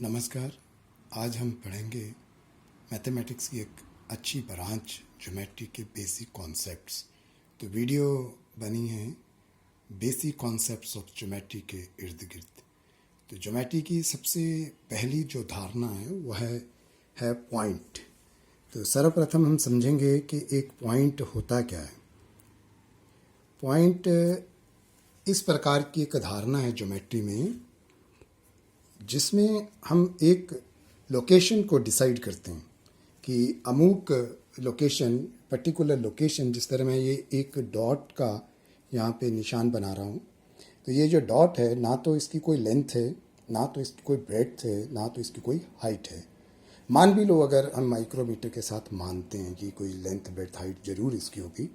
नमस्कार। आज हम पढ़ेंगे मैथमेटिक्स की एक अच्छी ब्रांच ज्योमेट्री के बेसिक कॉन्सेप्ट्स। तो वीडियो बनी है बेसिक कॉन्सेप्ट्स ऑफ ज्योमेट्री के इर्द गिर्द। तो ज्योमेट्री की सबसे पहली जो धारणा है वह है पॉइंट। तो सर्वप्रथम हम समझेंगे कि एक पॉइंट होता क्या है। पॉइंट इस प्रकार की एक धारणा है ज्योमेट्री में जिसमें हम एक लोकेशन को डिसाइड करते हैं कि अमुक लोकेशन, पर्टिकुलर लोकेशन, जिस तरह मैं ये एक डॉट का यहाँ पे निशान बना रहा हूँ। तो ये जो डॉट है ना तो इसकी कोई लेंथ है, ना तो इसकी कोई ब्रेड्थ है, ना तो इसकी कोई हाइट है। मान भी लो अगर हम माइक्रोमीटर के साथ मानते हैं कि कोई लेंथ ब्रेड्थ हाइट ज़रूर इसकी होगी,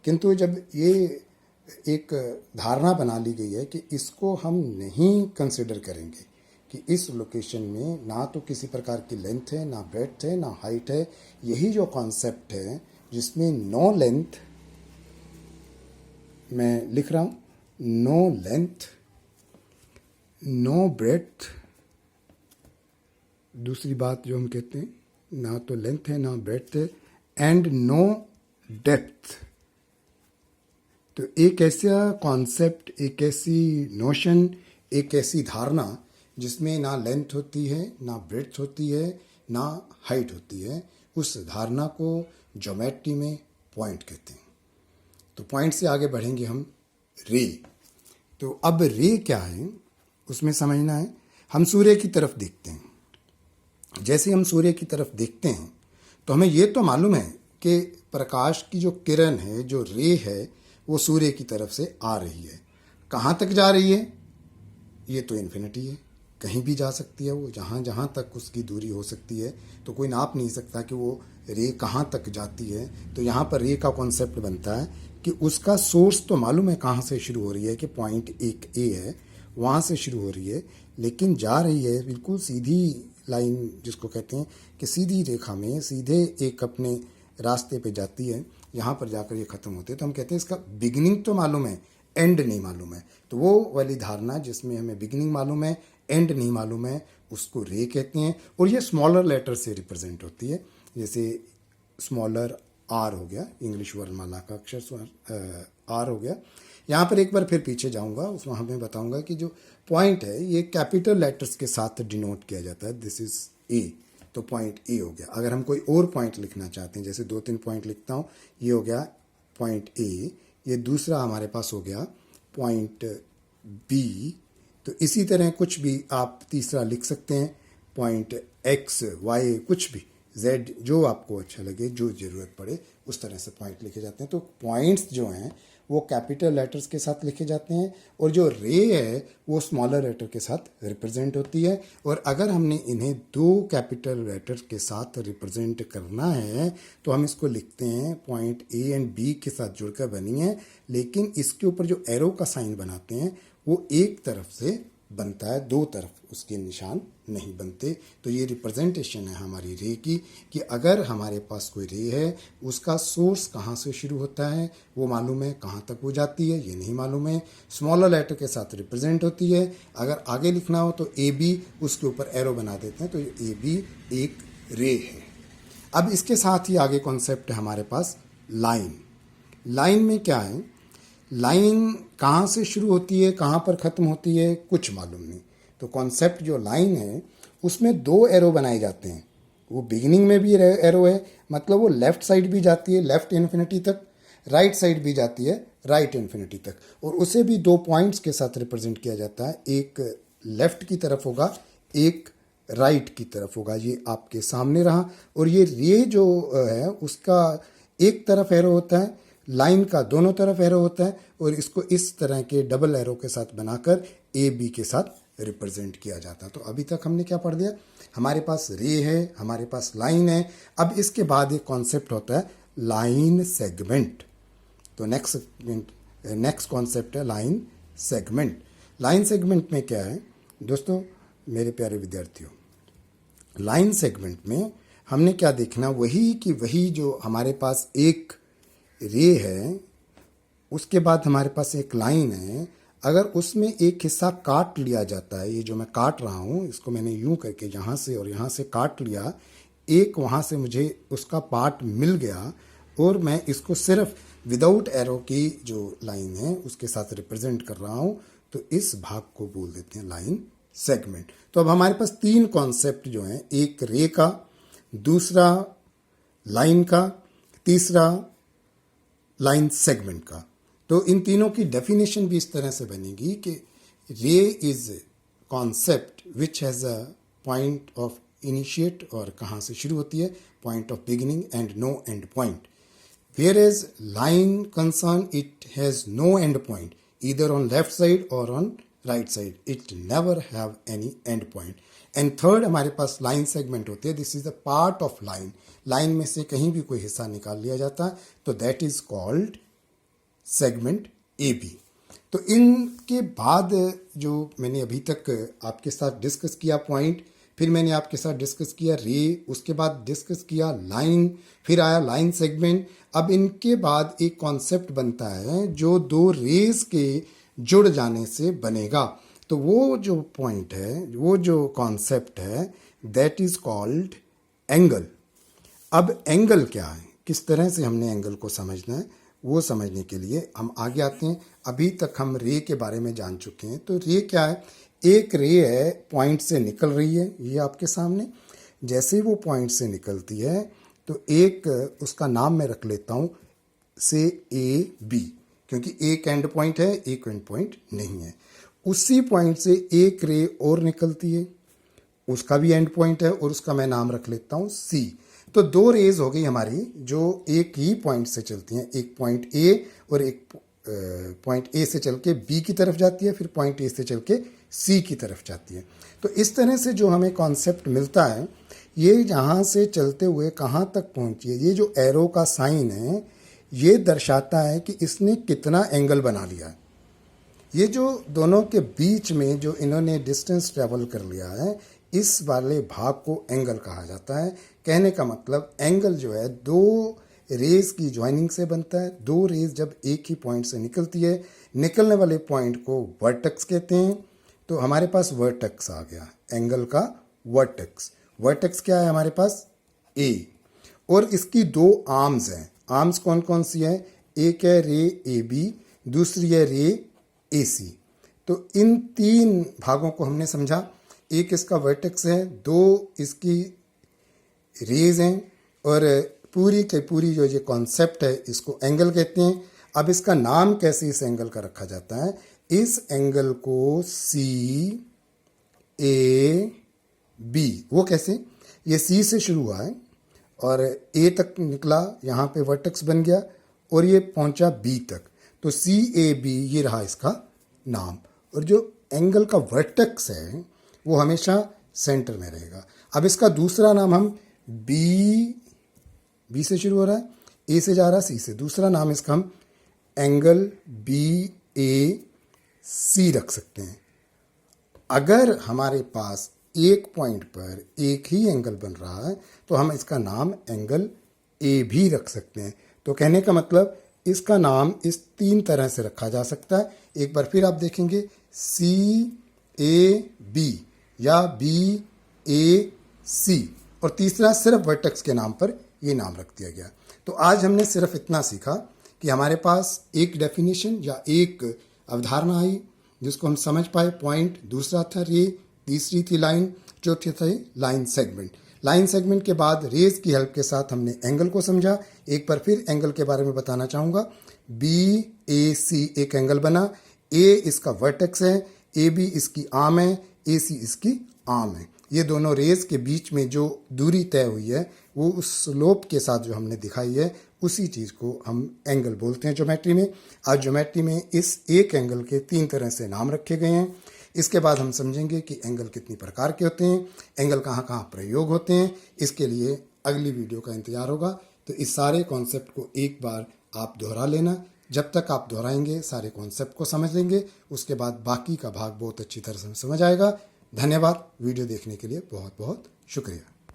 किंतु जब ये एक धारणा बना ली गई है कि इसको हम नहीं कंसिडर करेंगे कि इस लोकेशन में ना तो किसी प्रकार की लेंथ है, ना ब्रेड्थ है, ना हाइट है। यही जो कॉन्सेप्ट है जिसमें नो लेंथ, मैं लिख रहा हूँ, नो लेंथ, नो ब्रेड्थ, दूसरी बात जो हम कहते हैं ना तो लेंथ है ना ब्रेड्थ है, एंड नो डेप्थ। तो एक ऐसा कॉन्सेप्ट, एक ऐसी नोशन, एक ऐसी धारणा जिसमें ना लेंथ होती है, ना ब्रेड्थ होती है, ना हाइट होती है, उस धारणा को ज्योमेट्री में पॉइंट कहते हैं। तो पॉइंट से आगे बढ़ेंगे हम रे। तो अब रे क्या है उसमें समझना है। हम सूर्य की तरफ देखते हैं। जैसे हम सूर्य की तरफ देखते हैं तो हमें ये तो मालूम है कि प्रकाश की जो किरण है, जो रे है, वो सूर्य की तरफ से आ रही है। कहाँ तक जा रही है? ये तो इन्फिनिटी है, कहीं भी जा सकती है। वो जहाँ जहाँ तक उसकी दूरी हो सकती है, तो कोई नाप नहीं सकता कि वो रे कहाँ तक जाती है। तो यहाँ पर रे का कॉन्सेप्ट बनता है कि उसका सोर्स तो मालूम है कहाँ से शुरू हो रही है, कि पॉइंट एक ए है, वहाँ से शुरू हो रही है, लेकिन जा रही है बिल्कुल सीधी लाइन, जिसको कहते हैं कि सीधी रेखा में सीधे एक अपने रास्ते पे जाती है, यहाँ पर जाकर ये ख़त्म होते हैं। तो हम कहते हैं इसका बिगिनिंग तो मालूम है, एंड नहीं मालूम है। तो वो वाली धारणा जिसमें हमें बिगिनिंग मालूम है, एंड नहीं मालूम है, उसको रे कहते हैं। और ये स्मॉलर लेटर से रिप्रेजेंट होती है। जैसे स्मॉलर आर हो गया, इंग्लिश वर्णमाला का अक्षर आर हो गया। यहाँ पर एक बार फिर पीछे जाऊँगा, उसमें हमें बताऊँगा कि जो पॉइंट है ये कैपिटल लेटर्स के साथ डिनोट किया जाता है। दिस इज़ ए, तो पॉइंट ए हो गया। अगर हम कोई और पॉइंट लिखना चाहते हैं, जैसे 2-3 पॉइंट लिखता हूँ, ये हो गया पॉइंट ए, ये दूसरा हमारे पास हो गया पॉइंट बी। तो इसी तरह कुछ भी आप तीसरा लिख सकते हैं, पॉइंट एक्स, वाई, कुछ भी, जेड, जो आपको अच्छा लगे, जो ज़रूरत पड़े उस तरह से पॉइंट लिखे जाते हैं। तो पॉइंट्स जो हैं वो कैपिटल लेटर्स के साथ लिखे जाते हैं, और जो रे है वो स्मॉलर लेटर के साथ रिप्रेजेंट होती है। और अगर हमने इन्हें 2 कैपिटल लेटर्स के साथ रिप्रेजेंट करना है तो हम इसको लिखते हैं, पॉइंट ए एंड बी के साथ जुड़कर बनी है, लेकिन इसके ऊपर जो एरो का साइन बनाते हैं वो एक तरफ से बनता है, 2 तरफ उसके निशान नहीं बनते। तो ये रिप्रेजेंटेशन है हमारी रे की, कि अगर हमारे पास कोई रे है, उसका सोर्स कहाँ से शुरू होता है वो मालूम है, कहाँ तक वो जाती है ये नहीं मालूम है, स्मॉलर लेटर के साथ रिप्रेजेंट होती है। अगर आगे लिखना हो तो ए बी, उसके ऊपर एरो बना देते हैं, तो ए बी एक रे है। अब इसके साथ ही आगे कॉन्सेप्ट है हमारे पास लाइन। लाइन में क्या है? लाइन कहाँ से शुरू होती है, कहाँ पर ख़त्म होती है, कुछ मालूम नहीं। तो कॉन्सेप्ट जो लाइन है उसमें 2 एरो बनाए जाते हैं। वो बिगिनिंग में भी एरो है, मतलब वो लेफ़्ट साइड भी जाती है लेफ़्ट इन्फिनिटी तक, राइट साइड भी जाती है राइट इन्फिनिटी तक, और उसे भी 2 पॉइंट्स के साथ रिप्रेजेंट किया जाता है। एक लेफ़्ट की तरफ होगा, एक राइट की तरफ होगा। ये आपके सामने रहा। और ये जो है उसका एक तरफ एरो होता है, लाइन का दोनों तरफ एरो होता है, और इसको इस तरह के डबल एरो के साथ बनाकर ए बी के साथ रिप्रेजेंट किया जाता है। तो अभी तक हमने क्या पढ़ दिया? हमारे पास रे है, हमारे पास लाइन है। अब इसके बाद एक कॉन्सेप्ट होता है लाइन सेगमेंट। तो नेक्स्ट कॉन्सेप्ट है लाइन सेगमेंट। लाइन सेगमेंट में क्या है दोस्तों, मेरे प्यारे विद्यार्थियों? लाइन सेगमेंट में हमने क्या देखना, वही जो हमारे पास एक रे है, उसके बाद हमारे पास एक लाइन है। अगर उसमें एक हिस्सा काट लिया जाता है, ये जो मैं काट रहा हूँ इसको मैंने यूं करके यहाँ से और यहाँ से काट लिया, एक वहाँ से मुझे उसका पार्ट मिल गया और मैं इसको सिर्फ विदाउट एरो की जो लाइन है उसके साथ रिप्रेजेंट कर रहा हूँ, तो इस भाग को बोल देते हैं लाइन सेगमेंट। तो अब हमारे पास तीन कॉन्सेप्ट जो हैं, एक रे का, दूसरा लाइन का, तीसरा लाइन सेगमेंट का। तो इन तीनों की डेफिनेशन भी इस तरह से बनेगी कि ray is concept which has a point of initiate, और कहाँ से शुरू होती है, point of beginning and no end point. Whereas line concern, it has no end point either on left side or on right side. It never have any end point. And third हमारे पास line segment होते हैं. This is the part of line. Line में से कहीं भी कोई हिस्सा निकाल लिया जाता है तो that is called segment AB. तो इनके बाद जो मैंने अभी तक आपके साथ डिस्कस किया पॉइंट, फिर मैंने आपके साथ डिस्कस किया रे, उसके बाद डिस्कस किया लाइन, फिर आया लाइन सेगमेंट। अब इनके बाद एक कॉन्सेप्ट बनता है जो दो रेज के जुड़ जाने से बनेगा। तो वो जो पॉइंट है, वो जो कॉन्सेप्ट है, दैट इज कॉल्ड एंगल। अब एंगल क्या है, किस तरह से हमने एंगल को समझना है, वो समझने के लिए हम आगे आते हैं। अभी तक हम रे के बारे में जान चुके हैं। तो रे क्या है, एक रे है, पॉइंट से निकल रही है, ये आपके सामने। जैसे ही वो पॉइंट से निकलती है तो एक उसका नाम मैं रख लेता हूँ से ए बी, क्योंकि एक एंड पॉइंट है, एक एंड पॉइंट नहीं है। उसी पॉइंट से एक रे और निकलती है, उसका भी एंड पॉइंट है और उसका मैं नाम रख लेता हूँ सी। तो दो रेज हो गई हमारी जो एक ही पॉइंट से चलती हैं, एक पॉइंट ए और एक पॉइंट ए से चल के बी की तरफ जाती है, फिर पॉइंट ए से चल के सी की तरफ जाती है। तो इस तरह से जो हमें कॉन्सेप्ट मिलता है, ये यहाँ से चलते हुए कहाँ तक पहुँची है, ये जो एरो का साइन है ये दर्शाता है कि इसने कितना एंगल बना लिया है। ये जो दोनों के बीच में जो इन्होंने डिस्टेंस ट्रेवल कर लिया है, इस वाले भाग को एंगल कहा जाता है। कहने का मतलब एंगल जो है दो रेज की ज्वाइनिंग से बनता है। दो रेज जब एक ही पॉइंट से निकलती है, निकलने वाले पॉइंट को वर्टेक्स कहते हैं। तो हमारे पास वर्टेक्स आ गया, एंगल का वर्टेक्स। वर्टेक्स क्या है हमारे पास, ए, और इसकी दो आर्म्स हैं। आर्म्स कौन कौन सी हैं, एक है रे ए बी, दूसरी है रे ए सी। तो इन तीन भागों को हमने समझा। एक इसका वर्टेक्स है, दो इसकी रेज हैं, और पूरी के पूरी जो ये कॉन्सेप्ट है इसको एंगल कहते हैं। अब इसका नाम कैसे इस एंगल का रखा जाता है, इस एंगल को सी ए बी, वो कैसे, ये सी से शुरू हुआ है और ए तक निकला, यहाँ पे वर्टेक्स बन गया और ये पहुँचा बी तक, तो सी ए बी ये रहा इसका नाम। और जो एंगल का वर्टेक्स है वो हमेशा सेंटर में रहेगा। अब इसका दूसरा नाम हम बी से शुरू हो रहा है, ए से जा रहा है सी से, दूसरा नाम इसका हम एंगल बी ए सी रख सकते हैं। अगर हमारे पास एक पॉइंट पर एक ही एंगल बन रहा है तो हम इसका नाम एंगल ए भी रख सकते हैं। तो कहने का मतलब इसका नाम इस तीन तरह से रखा जा सकता है। एक बार फिर आप देखेंगे, सी ए बी या बी ए सी, और तीसरा सिर्फ वर्टेक्स के नाम पर ये नाम रख दिया गया। तो आज हमने सिर्फ इतना सीखा कि हमारे पास एक डेफिनेशन या एक अवधारणा आई जिसको हम समझ पाए, पॉइंट, दूसरा था रे, तीसरी थी लाइन, चौथी थी लाइन सेगमेंट। लाइन सेगमेंट के बाद रेज की हेल्प के साथ हमने एंगल को समझा। एक बार फिर एंगल के बारे में बताना चाहूँगा। बी ए सी एक एंगल बना, ए इसका वर्टेक्स है, ए बी इसकी आर्म है, ए सी इसकी आर्म है। ये दोनों रेज के बीच में जो दूरी तय हुई है वो उस स्लोप के साथ जो हमने दिखाई है, उसी चीज़ को हम एंगल बोलते हैं ज्योमेट्री में। आज ज्योमेट्री में इस एक एंगल के तीन तरह से नाम रखे गए हैं। इसके बाद हम समझेंगे कि एंगल कितनी प्रकार के होते हैं, एंगल कहाँ कहाँ प्रयोग होते हैं। इसके लिए अगली वीडियो का इंतजार होगा। तो इस सारे कॉन्सेप्ट को एक बार आप दोहरा लेना। जब तक आप दोहराएंगे सारे कॉन्सेप्ट को समझ लेंगे, उसके बाद बाकी का भाग बहुत अच्छी तरह से समझ आएगा। धन्यवाद। वीडियो देखने के लिए बहुत बहुत शुक्रिया।